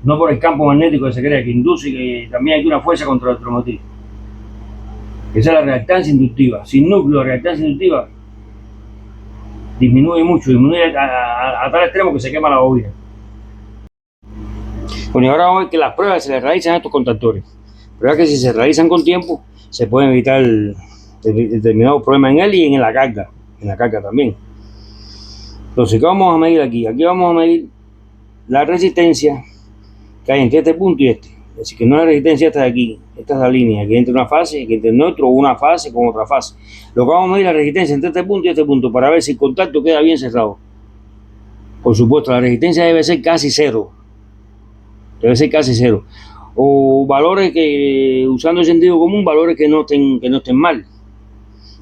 no por el campo magnético que se crea, que induce y que también hay una fuerza contra el electromotriz. Esa es la reactancia inductiva. Sin núcleo, la reactancia inductiva disminuye mucho, a tal extremo que se quema la bobina. Bueno, y ahora vamos a ver que las pruebas se le realizan a estos contactores. Pruebas que si se realizan con tiempo, se pueden evitar determinados problemas en él y en la carga también. Entonces, ¿qué vamos a medir aquí? Aquí vamos a medir la resistencia que hay entre este punto y este. Es decir, que no es la resistencia esta de aquí, esta es la línea, que entre una fase, que entre el neutro o una fase con otra fase. Lo que vamos a medir es la resistencia entre este punto y este punto para ver si el contacto queda bien cerrado. Por supuesto, la resistencia debe ser casi cero. O valores que, usando el sentido común, valores que no estén mal.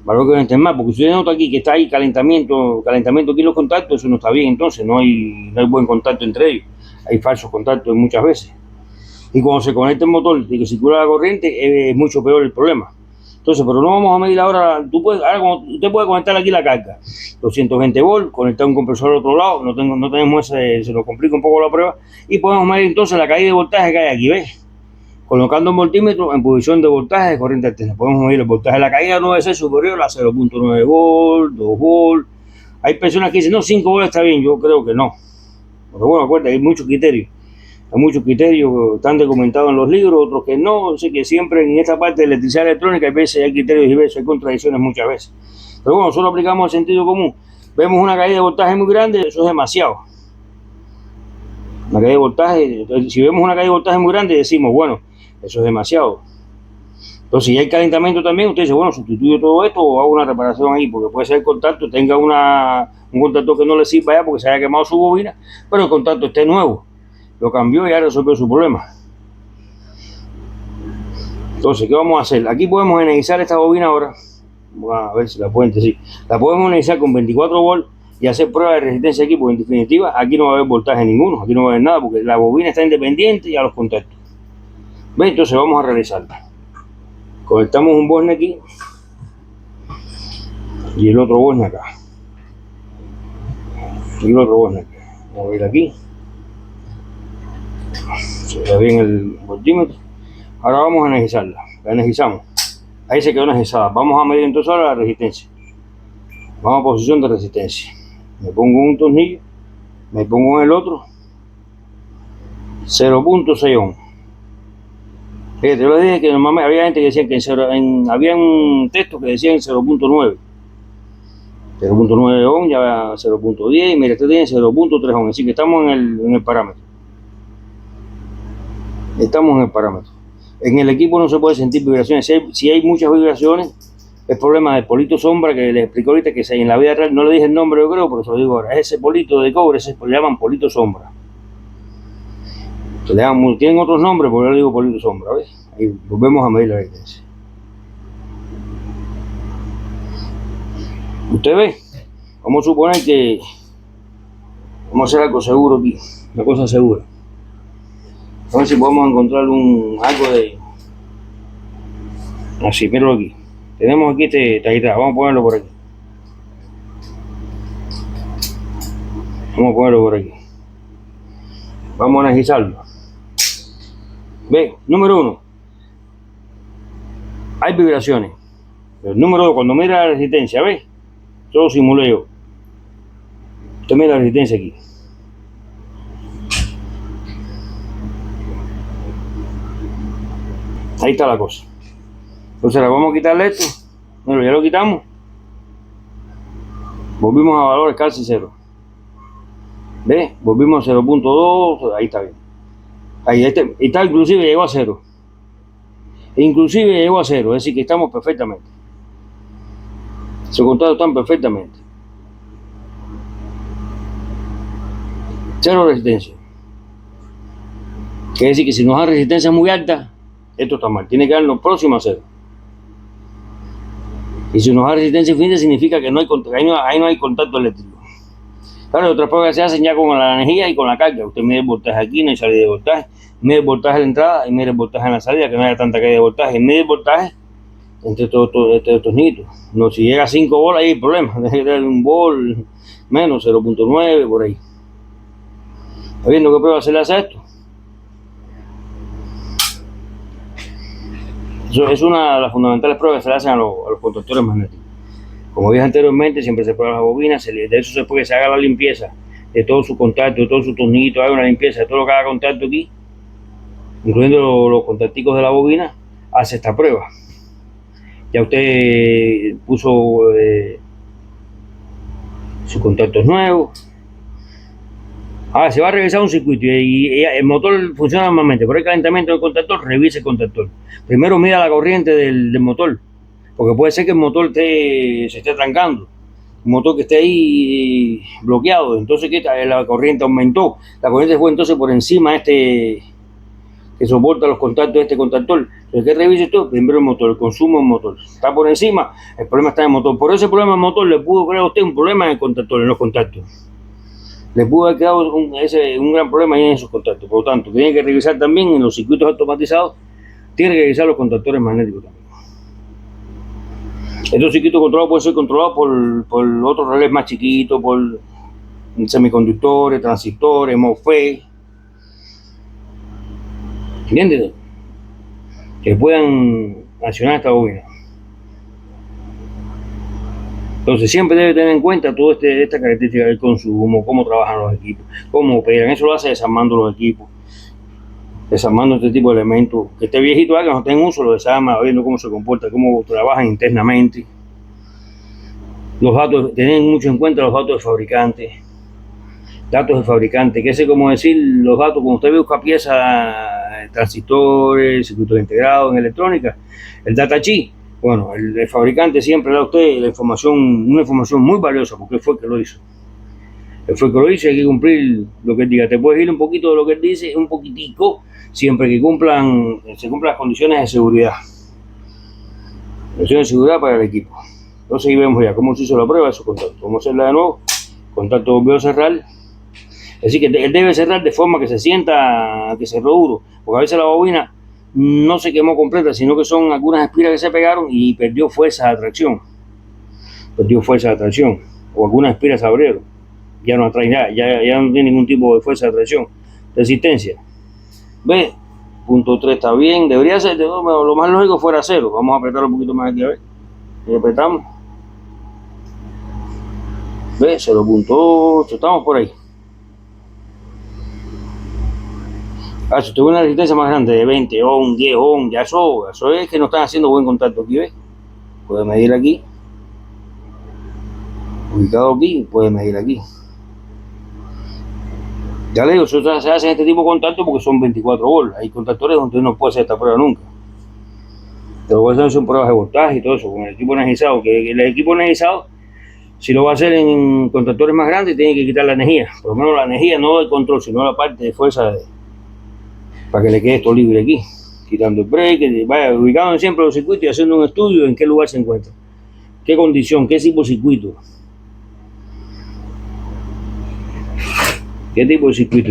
valor que no esté mal, porque si usted nota aquí que está ahí calentamiento aquí en los contactos, eso no está bien, entonces no hay buen contacto entre ellos, hay falsos contactos muchas veces. Y cuando se conecta el motor y que circula la corriente, es mucho peor el problema. Entonces, pero no vamos a medir ahora, usted puede conectar aquí la carga, 220 volts, conectar un compresor al otro lado, no tenemos ese, se nos complica un poco la prueba, y podemos medir entonces la caída de voltaje que hay aquí, ¿ves? Colocando un voltímetro en posición de voltaje de corriente alterna. Podemos medir el voltaje. La caída no debe ser superior a 0.9 volt, 2 volt. Hay personas que dicen, no, 5 volt está bien. Yo creo que no. Pero bueno, acuérdate, hay muchos criterios. Hay muchos criterios que están documentados en los libros, otros que no. Así que siempre en esta parte de electricidad electrónica hay veces hay criterios diversos, hay contradicciones muchas veces. Pero bueno, nosotros aplicamos el sentido común. Vemos una caída de voltaje muy grande, eso es demasiado. Una caída de voltaje, entonces, si vemos una caída de voltaje muy grande, decimos, bueno, eso es demasiado. Entonces, si hay calentamiento también, usted dice, bueno, sustituyo todo esto o hago una reparación ahí, porque puede ser el contacto, tenga un contacto que no le sirva ya porque se haya quemado su bobina, pero el contacto esté nuevo. Lo cambió y ya resolvió su problema. Entonces, ¿qué vamos a hacer? Aquí podemos energizar esta bobina ahora. Vamos a ver si la pueden decir. La podemos energizar con 24 volts y hacer prueba de resistencia aquí, porque en definitiva aquí no va a haber voltaje ninguno, aquí no va a haber nada, porque la bobina está independiente y a los contactos. ¿Ven? Entonces vamos a realizarla. Conectamos un borne aquí y el otro borne acá. Y el otro borne acá. Vamos a ir aquí. Se ve bien el voltímetro. Ahora vamos a energizarla. La energizamos. Ahí se quedó energizada. Vamos a medir entonces ahora la resistencia. Vamos a posición de resistencia. Me pongo un tornillo. Me pongo en el otro. 0.6 ohm. Fíjate, yo les dije que normalmente había gente que decía que habían textos que decían 0.9. 0.9 ohm, ya 0.10 y mira, este tiene 0.3 ohm, así que estamos en el parámetro. Estamos en el parámetro. En el equipo no se puede sentir vibraciones. Si hay muchas vibraciones, es problema del polito sombra que les explico ahorita, que en la vida real no le dije el nombre, yo creo, pero se lo digo ahora. Es ese polito de cobre, le llaman polito sombra. Tienen otros nombres, pero yo le digo polito sombra, ¿ves? Ahí volvemos a medir la resistencia. ¿Usted ve? Vamos a suponer que vamos a hacer algo seguro aquí, una cosa segura. A ver si podemos encontrar algo de... Así, míralo aquí. Tenemos aquí este taller, vamos a ponerlo por aquí. Vamos a ponerlo por aquí. Vamos a energizarlo. Ve, número 1. Hay vibraciones. El número 2, cuando mira la resistencia, ¿ves? Todo simulé yo. Usted mira la resistencia aquí. Ahí está la cosa. Entonces, vamos a quitarle esto. Bueno, ya lo quitamos. Volvimos a valores casi cero. ¿Ves? Volvimos a 0.2. Ahí está bien. Ahí está, inclusive llegó a cero. Inclusive llegó a cero. Es decir, que estamos perfectamente. Esos contactos están perfectamente. Cero resistencia. Quiere decir que si nos da resistencia muy alta, esto está mal. Tiene que darnos próximo a cero. Y si nos da resistencia infinita, significa que ahí no hay contacto eléctrico. Claro, otras pruebas se hacen ya con la energía y con la carga. Usted mide el voltaje aquí, no hay salida de voltaje. Mide el voltaje de entrada y mide el voltaje en la salida, que no haya tanta caída de voltaje. Mide el voltaje entre todos estos nitos. No, si llega a 5 volt, ahí hay problema. Debe dar un volt menos, 0.9, por ahí. ¿Está viendo qué prueba se le hace a esto? Eso es una de las fundamentales pruebas que se le hacen a los contactores magnéticos. Como dije anteriormente, siempre se prueba las bobinas, de eso se puede que se haga la limpieza de todo su contacto, de todo su tornillito, haga una limpieza de todo lo que haga contacto aquí, incluyendo los contacticos de la bobina, hace esta prueba. Ya usted puso sus contactos nuevos. Ahora se va a revisar un circuito y el motor funciona normalmente, pero el calentamiento del contactor, revise el contactor. Primero mida la corriente del motor, porque puede ser que el motor se esté trancando, un motor que esté ahí bloqueado, entonces que la corriente aumentó, la corriente fue entonces por encima de que soporta los contactos de este contactor. Entonces, ¿qué revisa esto? Primero el motor, el consumo del motor. Está por encima, el problema está en el motor. Por ese problema del motor le pudo crear a usted un problema en el contactor, en los contactos. Le pudo haber quedado un gran problema ahí en esos contactos. Por lo tanto, tiene que revisar también en los circuitos automatizados, tiene que revisar los contactores magnéticos también. Estos circuitos controlados pueden ser controlados por otros relés más chiquitos, por semiconductores, transistores, MOSFET. ¿Entiendes? Que puedan accionar esta bobina. Entonces siempre debe tener en cuenta toda esta característica del consumo, cómo trabajan los equipos, cómo operan. Eso lo hace desarmando los equipos, desarmando este tipo de elementos. Que esté viejito, que no esté en uso, lo desarma, viendo cómo se comporta, cómo trabajan internamente. Los datos, tener mucho en cuenta los datos del fabricante. Datos del fabricante, que es como decir los datos, cuando usted busca piezas, transistores, circuitos integrados en electrónica, el data sheet. Bueno, el fabricante siempre da a usted la información, una información muy valiosa, porque él fue el que lo hizo. Él fue el que lo hizo y hay que cumplir lo que él diga. Te puedes ir un poquito de lo que él dice, un poquitico, siempre que se cumplan las condiciones de seguridad. Condiciones de seguridad para el equipo. Entonces ahí vemos ya cómo se hizo la prueba de esos contactos. Vamos a hacerla de nuevo. Contacto volvió a cerrar. Es decir, que él debe cerrar de forma que se sienta que cerró duro, porque a veces la bobina no se quemó completa, sino que son algunas espiras que se pegaron y perdió fuerza de atracción. O algunas espiras se abrieron. Ya no atrae nada, ya no tiene ningún tipo de fuerza de atracción. Resistencia. ¿Ve? Punto 3 está bien. Debería ser, lo más lógico fuera 0. Vamos a apretar un poquito más aquí, a ver. Y apretamos. ¿Ve? 0.8. Estamos por ahí. Si usted ve una resistencia más grande de 20 ohm, 10 ohm, ya eso es que no están haciendo buen contacto aquí, ¿ves? Puede medir aquí. Ubicado aquí, puede medir aquí. Ya le digo, se hacen este tipo de contacto porque son 24 volts. Hay contactores donde no puede hacer esta prueba nunca. Pero voy a hacer son pruebas de voltaje y todo eso, con el equipo energizado. Que el equipo energizado, si lo va a hacer en contactores más grandes, tiene que quitar la energía. Por lo menos la energía, no del control, sino la parte de fuerza para que le quede esto libre aquí, quitando el break, vaya ubicado siempre los circuitos y haciendo un estudio en qué lugar se encuentra, qué condición, qué tipo de circuito, y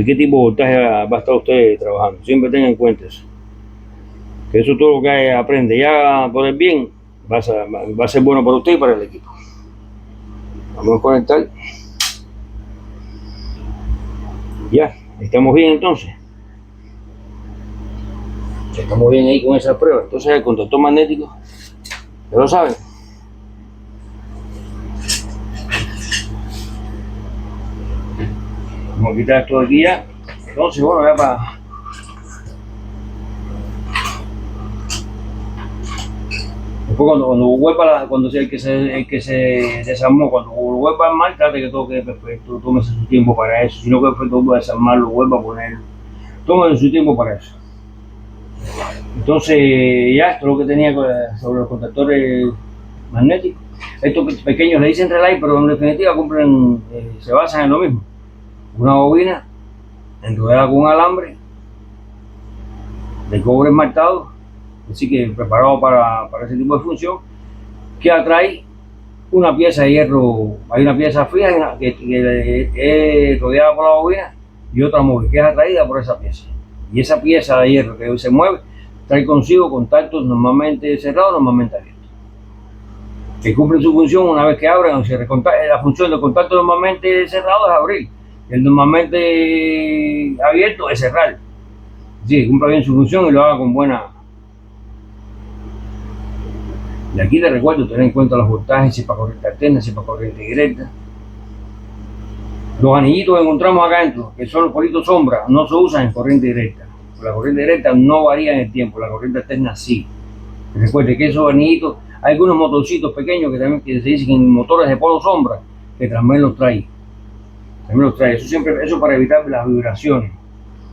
qué tipo de voltaje va a estar usted trabajando. Siempre tenga en cuenta eso, que eso todo lo que aprende ya por el bien va a ser bueno para usted y para el equipo. Vamos a conectar. Ya, estamos bien entonces. Estamos bien ahí con esa prueba. Entonces el contactor magnético, ya lo saben. Vamos a quitar esto de aquí ya. Entonces, bueno, ya para... Después cuando el que se desarmó, cuando vuelva a armar, trate que todo quede perfecto. Tómese su tiempo para eso. Si no queda perfecto, vuelva a desarmarlo, vuelva a ponerlo. Tómese su tiempo para eso. Entonces, ya esto es lo que tenía sobre los contactores magnéticos. Estos pequeños le dicen relay, pero en definitiva se basan en lo mismo. Una bobina enrollada con un alambre de cobre esmaltado, así que preparado para ese tipo de función, que atrae una pieza de hierro. Hay una pieza fija que es rodeada por la bobina y otra móvil que es atraída por esa pieza. Y esa pieza de hierro que se mueve trae consigo contactos normalmente cerrados, normalmente abiertos, que cumplen su función una vez que abren. La función del contacto normalmente cerrado es abrir, el normalmente abierto es cerrar. Sí, cumpla bien su función y lo haga con buena. Y aquí les recuerdo tener en cuenta los voltajes, si es para corriente alterna, si es para corriente directa. Los anillitos que encontramos acá dentro, que son los politos sombra, no se usan en corriente directa. La corriente directa no varía en el tiempo, la corriente alterna sí. Recuerde que esos anillitos, hay algunos motorcitos pequeños que se dicen en motores de polo sombra, que también los trae. Eso para evitar las vibraciones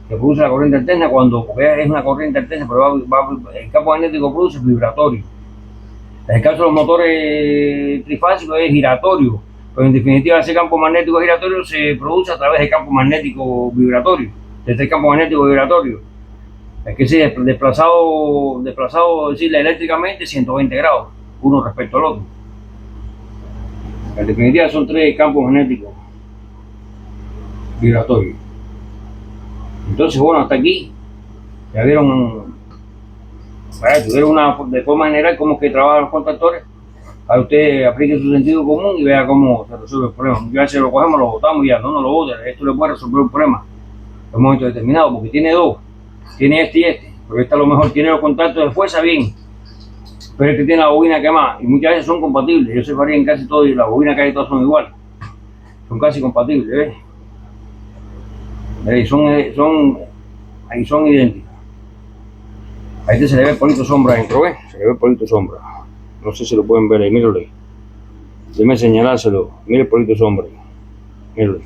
que produce la corriente alterna, porque es una corriente alterna, pero el campo magnético produce vibratorio. En el caso de los motores trifásicos es giratorio, pero en definitiva ese campo magnético giratorio se produce a través del campo magnético vibratorio, desde el campo magnético vibratorio. Es que ese desplazado, decirle eléctricamente, 120 grados, uno respecto al otro. En definitiva son tres campos magnéticos vibratorios. Entonces, bueno, hasta aquí ya vieron, tuvieron de forma general cómo es que trabajan los contactores. Ahora usted aplique su sentido común y vea cómo se resuelve el problema. Muchas veces lo cogemos, lo botamos y ya, no lo bote. Esto le puede resolver un problema en un momento determinado, porque tiene dos, tiene este y este. Pero este a lo mejor tiene los contactos de fuerza bien, pero este tiene la bobina quemada y muchas veces son compatibles. Yo sé que en casi todo y las bobinas casi todas son iguales, son casi compatibles, ¿ves? Ahí son idénticas. A este se le ve el polito sombra adentro, ¿ves? Se le ve el polito sombra. No sé si lo pueden ver ahí, mírenlo ahí. Déjenme señalárselo. Mire el polito sombra ahí. Mírenlo ahí.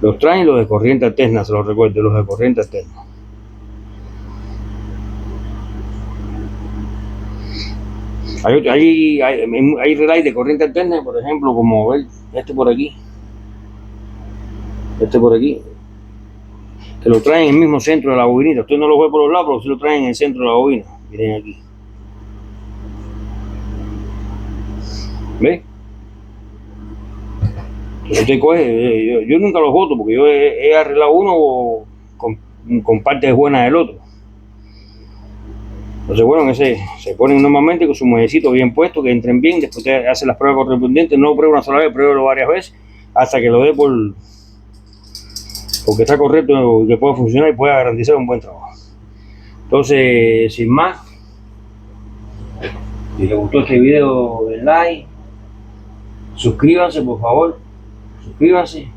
Los traen los de corriente alterna, se los recuerdo, los de corriente alterna. Hay relays de corriente alterna, por ejemplo, como este por aquí, que lo traen en el mismo centro de la bobinita. Usted no lo ve por los lados, pero sí lo traen en el centro de la bobina. Miren aquí. ¿Ve? Entonces usted coge, yo nunca los voto porque yo he arreglado uno con partes buenas del otro. Entonces, bueno, se ponen normalmente con su muellecito bien puesto, que entren bien, después usted hace las pruebas correspondientes, no lo prueba una sola vez, pruébelo varias veces, hasta que lo dé porque está correcto y que pueda funcionar y pueda garantizar un buen trabajo. Entonces, sin más, si les gustó este video, den like, suscríbanse por favor, suscríbanse,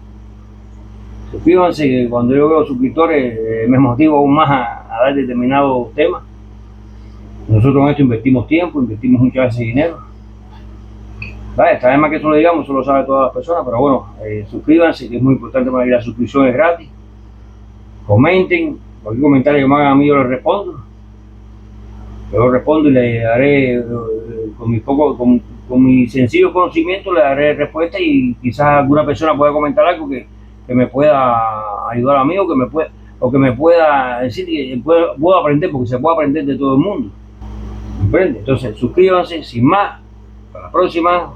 que cuando yo veo suscriptores me motivo aún más a dar determinados temas. Nosotros en esto invertimos tiempo, invertimos muchas veces dinero. Vale, esta vez más que eso lo digamos, eso lo sabe todas las personas, pero bueno, suscríbanse, que es muy importante para mí, la suscripción es gratis. Comenten, cualquier comentario que me hagan a mí yo les respondo. Yo respondo y le daré, con mi sencillo conocimiento, le daré respuesta y quizás alguna persona pueda comentar algo que me pueda ayudar a mí o que me pueda decir que puedo aprender, porque se puede aprender de todo el mundo. ¿Comprende? Entonces suscríbanse, sin más, hasta la próxima.